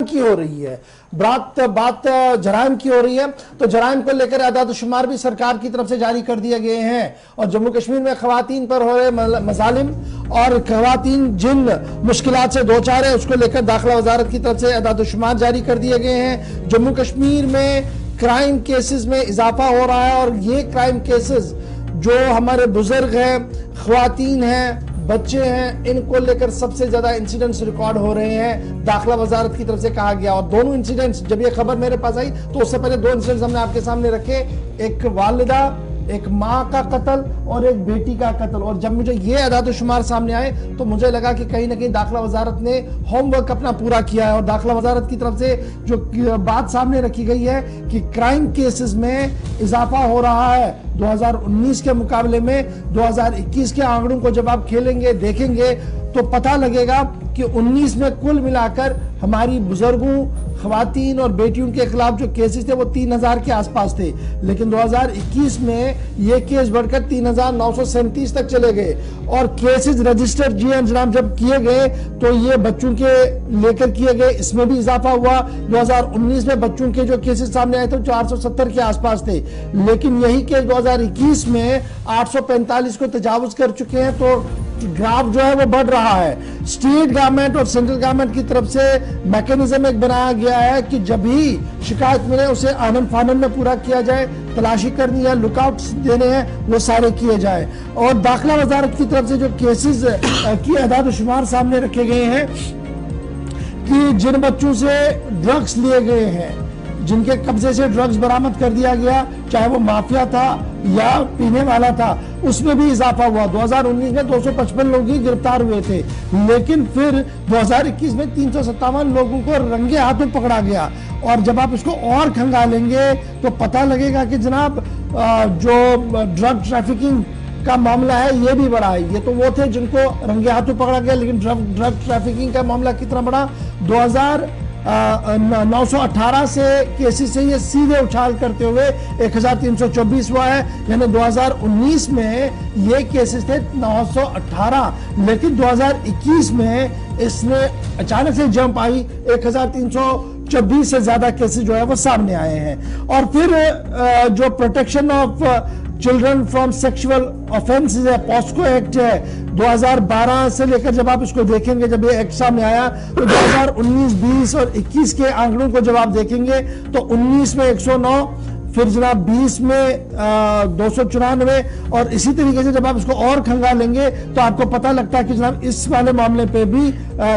کی ہو رہی ہے، بات جرائم کی ہو رہی ہے، تو جرائم کو لے کر اعداد و شمار بھی سرکار کی طرف سے جاری کر دیے گئے ہیں، اور جموں کشمیر میں خواتین پر ہو رہے مظالم اور خواتین جن مشکلات سے دوچار ہے اس کو لے کر داخلہ وزارت کی طرف سے اعداد و شمار جاری کر دیے گئے ہیں۔ جموں کشمیر میں کرائم کیسز میں اضافہ ہو رہا ہے، اور یہ کرائم کیسز جو ہمارے بزرگ ہیں، خواتین ہیں، بچے ہیں، ان کو لے کر سب سے زیادہ انسیڈنٹس ریکارڈ ہو رہے ہیں، داخلہ وزارت کی طرف سے کہا گیا۔ اور دونوں انسیڈنٹس جب یہ خبر میرے پاس آئی تو اس سے پہلے دو انسیڈنٹس ہم نے آپ کے سامنے رکھے، ایک والدہ، ایک ماں کا قتل اور ایک بیٹی کا قتل، اور جب مجھے یہ اعداد و شمار سامنے آئے تو مجھے لگا کہ کہیں نہ کہیں داخلہ وزارت نے ہوم ورک اپنا پورا کیا ہے، اور داخلہ وزارت کی طرف سے جو بات سامنے رکھی گئی ہے کہ کرائم کیسز میں اضافہ ہو رہا ہے 2019 کے مقابلے میں 2021 کے آنکڑوں کو جب آپ کھیلیں گے دیکھیں گے تو پتہ لگے گا کہ 19 میں کل ملا کر ہماری بزرگوں، خواتین اور بیٹیوں کے خلاف جو کیسز تھے وہ 3000 کے آس پاس تھے، لیکن 2021 میں یہ کیس بڑھ کر 3937 تک چلے گئے، اور کیسز رجسٹر جناب جب کیے گئے تو یہ بچوں کے لے کر کیے گئے، اس میں بھی اضافہ ہوا۔ 2019 میں بچوں کے جو کیسز سامنے آئے تھے 470 کے آس پاس تھے، لیکن یہی کیس 2021 میں 845 کو تجاوز کر چکے ہیں، تو گراف جو ہے وہ بڑھ رہا ہے۔ اسٹیٹ گورنمنٹ اور سینٹرل گورنمنٹ کی طرف سے میکینزم ایک بنایا گیا ہے کہ جب ہی شکایت ملے اسے آنن فانن میں پورا کیا جائے، تلاشی کرنی ہے، لک آؤٹس دینے ہیں، وہ سارے کیے جائے۔ اور داخلہ وزارت کی طرف سے جو کیسز کی اعداد و شمار سامنے رکھے گئے ہیں کہ جن بچوں سے ڈرگز لیے گئے ہیں، جن کے قبضے سے ڈرگز برآمد کر دیا گیا، چاہے وہ مافیا تھا یا پینے والا تھا، اس میں بھی اضافہ ہوا۔ 2019 میں 255 لوگ ہی گرفتار ہوئے تھے، لیکن پھر 2021 میں 357 لوگوں کو رنگے ہاتھوں پکڑا گیا، اور جب آپ اس کو اور کھنگالیں گے تو پتہ لگے گا کہ جناب جو ڈرگ ٹریفکنگ کا معاملہ ہے یہ بھی بڑا ہے۔ یہ تو وہ تھے جن کو رنگے ہاتھوں پکڑا گیا، لیکن ڈرگ ٹریفکنگ کا معاملہ کتنا بڑا، 918 سے کیسز سے یہ سیدھے اچھال کرتے ہوئے 1324 ہوا ہے، یعنی 2019 میں یہ کیسز تھے 918، لیکن 2021 میں اس نے اچانک سے جمپ آئی، 1324 سے زیادہ کیسز جو ہے وہ سامنے آئے ہیں۔ اور پھر جو protection of children from sexual offences ہے، پاسکو ایکٹ ہے، 2012 سے لے کر جب آپ اس کو دیکھیں گے، جب یہ ایکٹ سامنے آیا تو 2019، 20 اور 21 کے آنکڑوں کو جب آپ دیکھیں گے تو 19 میں 109، پھر جناب 20 میں 294، اور اسی طریقے سے جب آپ اس کو اور کھنگا لیں گے تو آپ کو پتہ لگتا ہے کہ جناب اس والے معاملے پہ بھی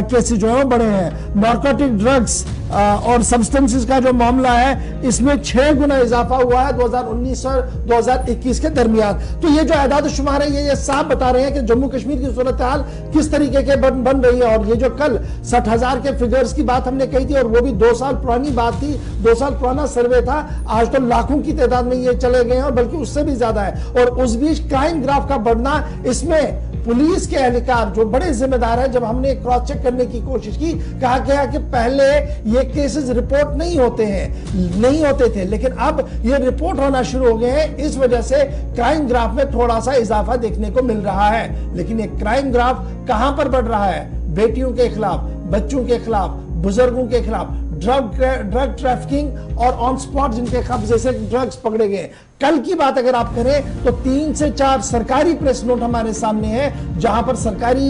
کیسز جو ہے وہ بڑے ہیں۔ نارکوٹک ڈرگز اور سبسٹنسز کا جو معاملہ ہے اس میں 6 گنا اضافہ ہوا ہے 2019 اور 2021 کے درمیان۔ تو یہ جو اعداد و شمار ہے یہ صاف بتا رہے ہیں کہ جموں کشمیر کی صورتحال کس طریقے کے بن رہی ہے، اور یہ جو کل 60,000 کے فگرز کی بات ہم نے کہی تھی، اور وہ بھی 2 سال پرانی بات تھی، 2 سال پرانا سروے تھا، آج تو لاکھوں کی تعداد میں یہ چلے گئے ہیں، اور بلکہ اس سے بھی زیادہ ہے۔ اور اس بیچ کرائم گراف کا بڑھنا، اس میں پولیس کے اہلکار جو بڑے ذمہ دار ہیں، جب ہم نے کراس چیک کرنے کی کوشش کی، کہا گیا کہ پہلے یہ کیسز رپورٹ نہیں ہوتے تھے، لیکن اب یہ رپورٹ ہونا شروع ہو گئے ہیں، اس وجہ سے کرائم گراف میں تھوڑا سا اضافہ دیکھنے کو مل رہا ہے۔ لیکن یہ کرائم گراف کہاں پر بڑھ رہا ہے؟ بیٹیوں کے خلاف، بچوں کے خلاف، بزرگوں کے خلاف، ڈرگ ٹریفکنگ اور آن سپاٹ جن کے قبضے سے ڈرگز پکڑے گئے۔ کل کی بات اگر آپ کریں تو 3 سے 4 سرکاری پریس نوٹ ہمارے سامنے ہیں، جہاں پر سرکاری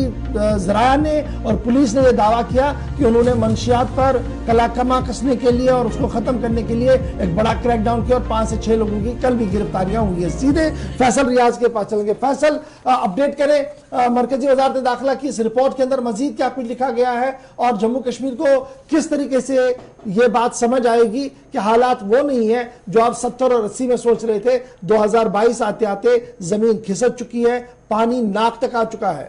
ذرائع نے اور پولیس نے یہ دعویٰ کیا کہ انہوں نے منشیات پر کلاکما کسنے کے لیے اور اس کو ختم کرنے کے لیے ایک بڑا کریک ڈاؤن کیا، اور 5 سے 6 لوگوں کی کل بھی گرفتاریاں ہوئی ہیں۔ سیدھے فیصل ریاض کے پاس چلیں گے۔ فیصل، اپڈیٹ کریں مرکزی وزارت داخلہ کی اس رپورٹ کے اندر مزید کیا کچھ لکھا گیا ہے، اور جموں کشمیر کو کس طریقے سے یہ بات سمجھ آئے گی کہ حالات وہ نہیں ہیں جو آپ 70 اور 80 میں سوچ رہے تھے، 2022 آتے آتے زمین کھسک چکی ہے، پانی ناک تک آ چکا ہے۔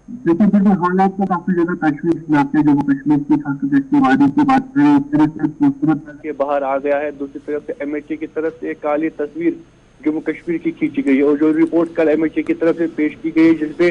دیکھیں حالات تو کافی زیادہ تشویشناک ہے۔ جموں کشمیر کی خاص وادی کی بات کریں، اس طرح سے خوبصورت کے باہر آ گیا ہے، دوسری طرف سے ایم ایچ اے کی طرف سے ایک کالی تصویر جموں کشمیر کی کھینچی گئی ہے، اور جو رپورٹ کل ایم ایچ اے کی طرف سے پیش کی گئی جس پہ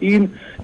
3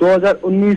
2019